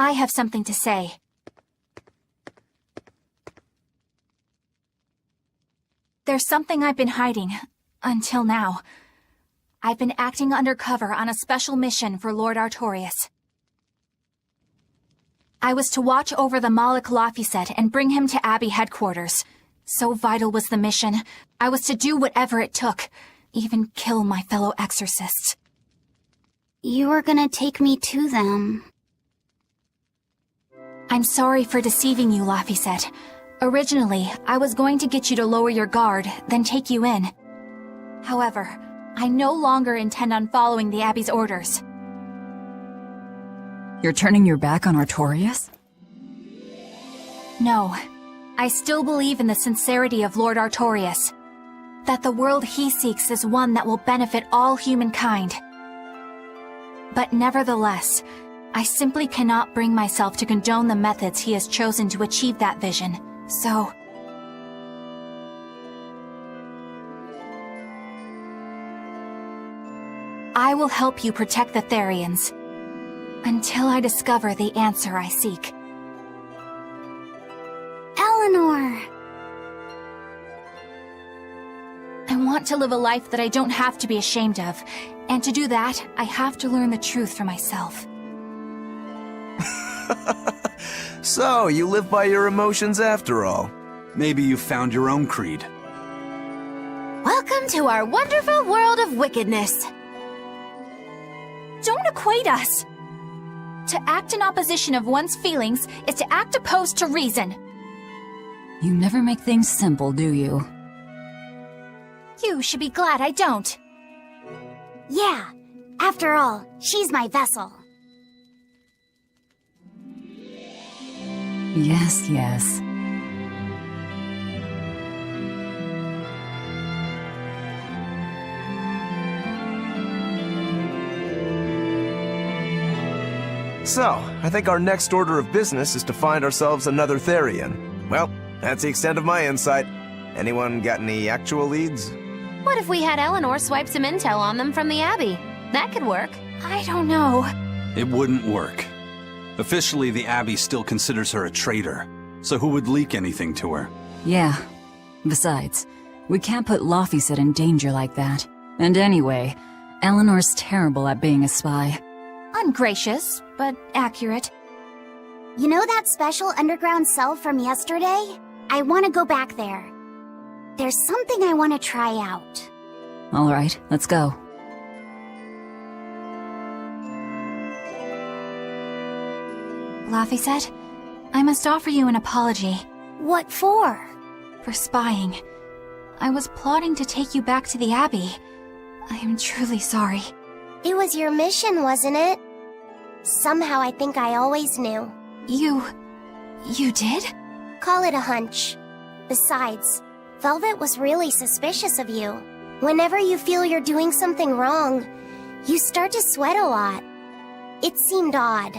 I have something to say. There's something I've been hiding, until now. I've been acting undercover on a special mission for Lord Artorias. I was to watch over the Malik Laphicet and bring him to Abbey headquarters. So vital was the mission. I was to do whatever it took, even kill my fellow exorcists. You were gonna take me to them. I'm sorry for deceiving you, Laphicet. Originally, I was going to get you to lower your guard, then take you in. However, I no longer intend on following the Abbey's orders. You're turning your back on Artorias? No. I still believe in the sincerity of Lord Artorias. That the world he seeks is one that will benefit all humankind. But nevertheless, I simply cannot bring myself to condone the methods he has chosen to achieve that vision, so... I will help you protect the Therians, until I discover the answer I seek. Eleanor! I want to live a life that I don't have to be ashamed of, and to do that, I have to learn the truth for myself. So, you live by your emotions after all. Maybe you found your own creed. Welcome to our wonderful world of wickedness. Don't equate us! To act in opposition of one's feelings is to act opposed to reason. You never make things simple, do you? You should be glad I don't. Yeah, after all, she's my vessel. Yes, yes. So, I think our next order of business is to find ourselves another Therian. Well, that's the extent of my insight. Anyone got any actual leads? What if we had Eleanor swipe some intel on them from the Abbey? That could work. I don't know. It wouldn't work. Officially, the Abbey still considers her a traitor. So who would leak anything to her? Yeah. Besides, we can't put Laphicet in danger like that. And anyway, Eleanor's terrible at being a spy. Ungracious, but accurate. You know that special underground cell from yesterday? I want to go back there. There's something I want to try out. All right, let's go. Laphicet, I must offer you an apology. What for? For spying. I was plotting to take you back to the Abbey. I am truly sorry. It was your mission, wasn't it? Somehow I think I always knew. You did? Call it a hunch. Besides, Velvet was really suspicious of you. Whenever you feel you're doing something wrong, you start to sweat a lot. It seemed odd.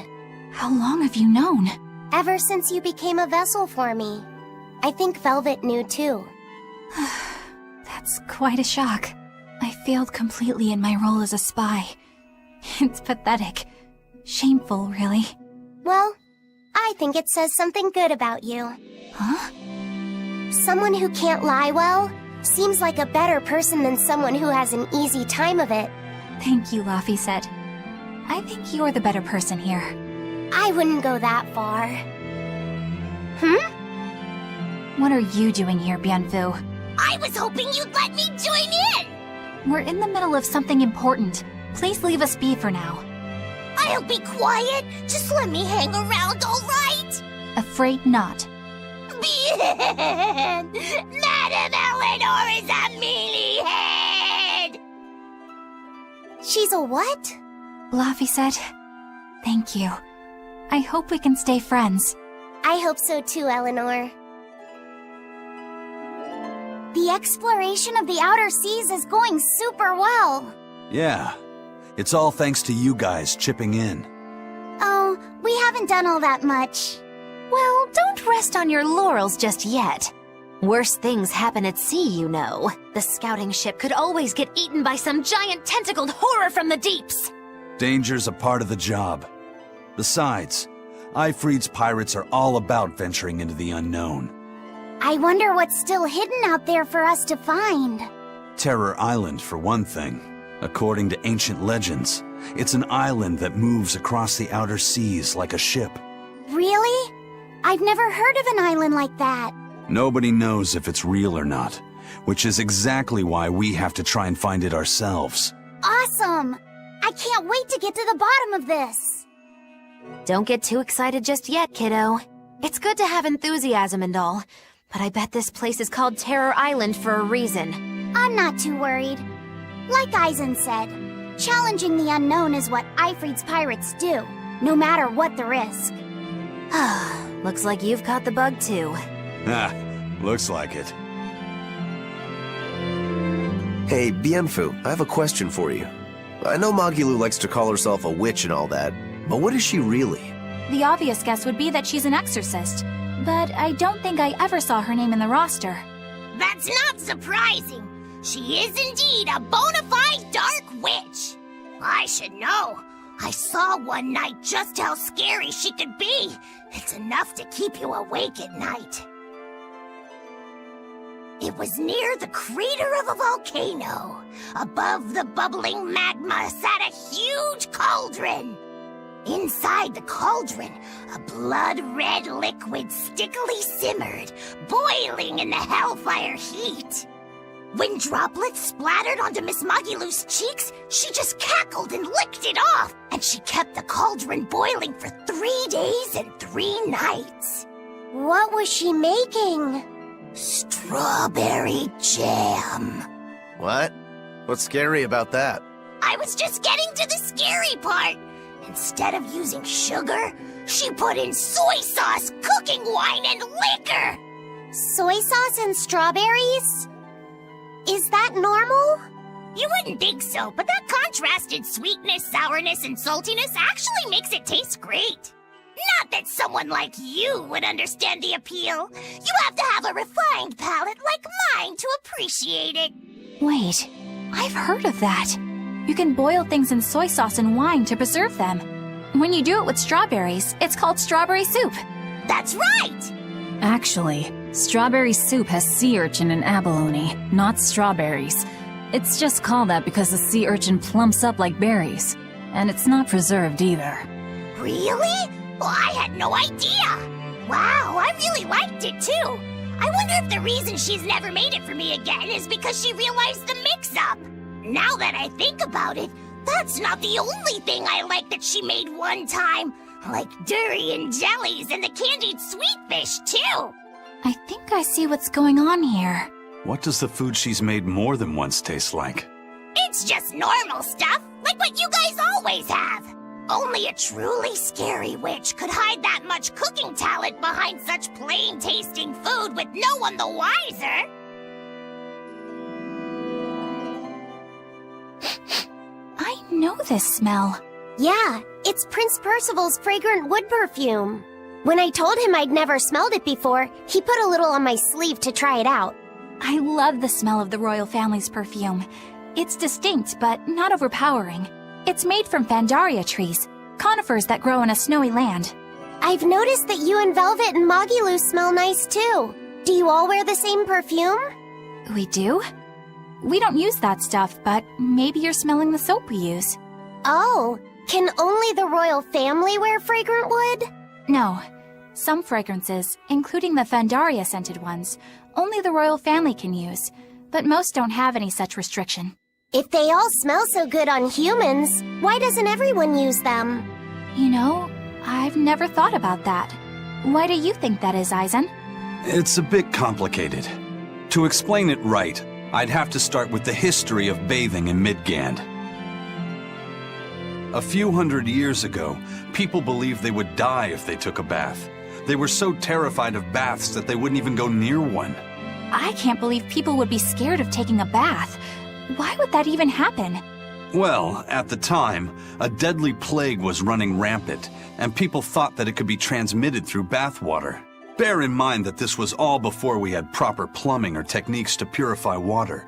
How long have you known? Ever since you became a vessel for me. I think Velvet knew too. That's quite a shock. I failed completely in my role as a spy. It's pathetic. Shameful, really. Well, I think it says something good about you. Huh? Someone who can't lie well seems like a better person than someone who has an easy time of it. Thank you, Laphicet. I think you're the better person here. I wouldn't go that far. What are you doing here, Bienfu? I was hoping you'd let me join in! We're in the middle of something important. Please leave us be for now. I'll be quiet. Just let me hang around, all right? Afraid not. Madam Eleanor is a mealyhead! She's a what? Laphicet, thank you. I hope we can stay friends. I hope so too, Eleanor. The exploration of the outer seas is going super well. Yeah. It's all thanks to you guys chipping in. Oh, we haven't done all that much. Well, don't rest on your laurels just yet. Worse things happen at sea, you know. The scouting ship could always get eaten by some giant tentacled horror from the deeps. Danger's a part of the job. Besides, Ifrid's pirates are all about venturing into the unknown. I wonder what's still hidden out there for us to find. Terror Island, for one thing. According to ancient legends, it's an island that moves across the outer seas like a ship. Really? I've never heard of an island like that. Nobody knows if it's real or not, which is exactly why we have to try and find it ourselves. Awesome! I can't wait to get to the bottom of this. Don't get too excited just yet, kiddo. It's good to have enthusiasm and all, but I bet this place is called Terror Island for a reason. I'm not too worried. Like Eisen said, challenging the unknown is what Ifrid's pirates do, no matter what the risk. Looks like you've caught the bug too. Ah, looks like it. Hey, Bienfu, I have a question for you. I know Magilu likes to call herself a witch and all that, but what is she really? The obvious guess would be that she's an exorcist, but I don't think I ever saw her name in the roster. That's not surprising. She is indeed a bona fide dark witch. I should know. I saw one night just how scary she could be. It's enough to keep you awake at night. It was near the crater of a volcano. Above the bubbling magma sat a huge cauldron. Inside the cauldron, a blood-red liquid stickily simmered, boiling in the hellfire heat. When droplets splattered onto Miss Magilu's cheeks, she just cackled and licked it off, and she kept the cauldron boiling for 3 days and 3 nights. What was she making? Strawberry jam. What? What's scary about that? I was just getting to the scary part. Instead of using sugar, she put in soy sauce, cooking wine, and liquor. Soy sauce and strawberries? Is that normal? You wouldn't think so, but that contrasted sweetness, sourness, and saltiness actually makes it taste great. Not that someone like you would understand the appeal. You have to have a refined palate like mine to appreciate it. Wait, I've heard of that. You can boil things in soy sauce and wine to preserve them. When you do it with strawberries, it's called strawberry soup. That's right! Actually, strawberry soup has sea urchin and abalone, not strawberries. It's just called that because the sea urchin plumps up like berries. And it's not preserved either. Really? Well, I had no idea. Wow, I really liked it too. I wonder if the reason she's never made it for me again is because she realized the mix-up. Now that I think about it, that's not the only thing I like that she made one time. Like durian jellies and the candied sweet fish too. I think I see what's going on here. What does the food she's made more than once taste like? It's just normal stuff, like what you guys always have. Only a truly scary witch could hide that much cooking talent behind such plain-tasting food with no one the wiser. I know this smell. Yeah, it's Prince Percival's fragrant wood perfume. When I told him I'd never smelled it before, he put a little on my sleeve to try it out. I love the smell of the royal family's perfume. It's distinct, but not overpowering. It's made from Pandaria trees, conifers that grow in a snowy land. I've noticed that you and Velvet and Magilu smell nice too. Do you all wear the same perfume? We do? We don't use that stuff, but maybe you're smelling the soap we use. Oh, can only the royal family wear fragrant wood? No. Some fragrances, including the Pandaria scented ones, only the royal family can use, but most don't have any such restriction. If they all smell so good on humans, why doesn't everyone use them? You know, I've never thought about that. Why do you think that is, Eisen? It's a bit complicated. To explain it right, I'd have to start with the history of bathing in Midgand. A few hundred years ago, people believed they would die if they took a bath. They were so terrified of baths that they wouldn't even go near one. I can't believe people would be scared of taking a bath. Why would that even happen? Well, at the time, a deadly plague was running rampant, and people thought that it could be transmitted through bathwater. Bear in mind that this was all before we had proper plumbing or techniques to purify water.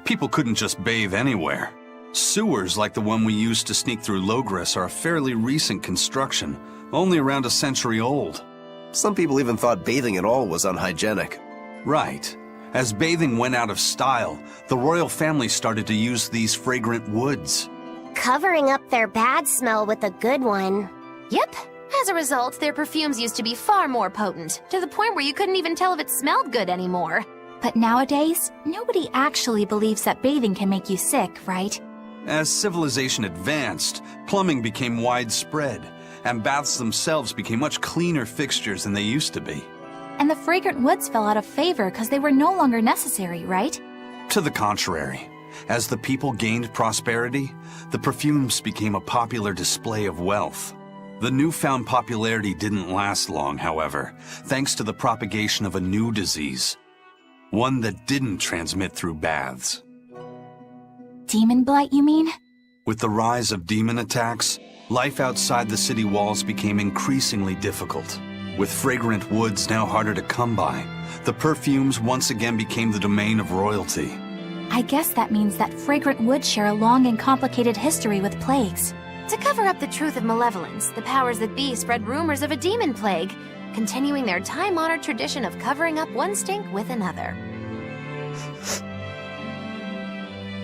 People couldn't just bathe anywhere. Sewers like the one we used to sneak through Logres are a fairly recent construction, only around a century old. Some people even thought bathing at all was unhygienic. Right. As bathing went out of style, the royal family started to use these fragrant woods. Covering up their bad smell with a good one. Yep. As a result, their perfumes used to be far more potent, to the point where you couldn't even tell if it smelled good anymore. But nowadays, nobody actually believes that bathing can make you sick, right? As civilization advanced, plumbing became widespread, and baths themselves became much cleaner fixtures than they used to be. And the fragrant woods fell out of favor because they were no longer necessary, right? To the contrary, as the people gained prosperity, the perfumes became a popular display of wealth. The newfound popularity didn't last long, however, thanks to the propagation of a new disease. One that didn't transmit through baths. Demon blight, you mean? With the rise of demon attacks, life outside the city walls became increasingly difficult. With fragrant woods now harder to come by, the perfumes once again became the domain of royalty. I guess that means that fragrant woods share a long and complicated history with plagues. To cover up the truth of malevolence, the powers that be spread rumors of a demon plague, continuing their time-honored tradition of covering up one stink with another.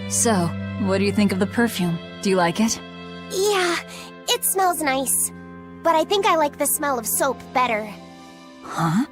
So, what do you think of the perfume? Do you like it? Yeah, it smells nice. But I think I like the smell of soap better. Huh?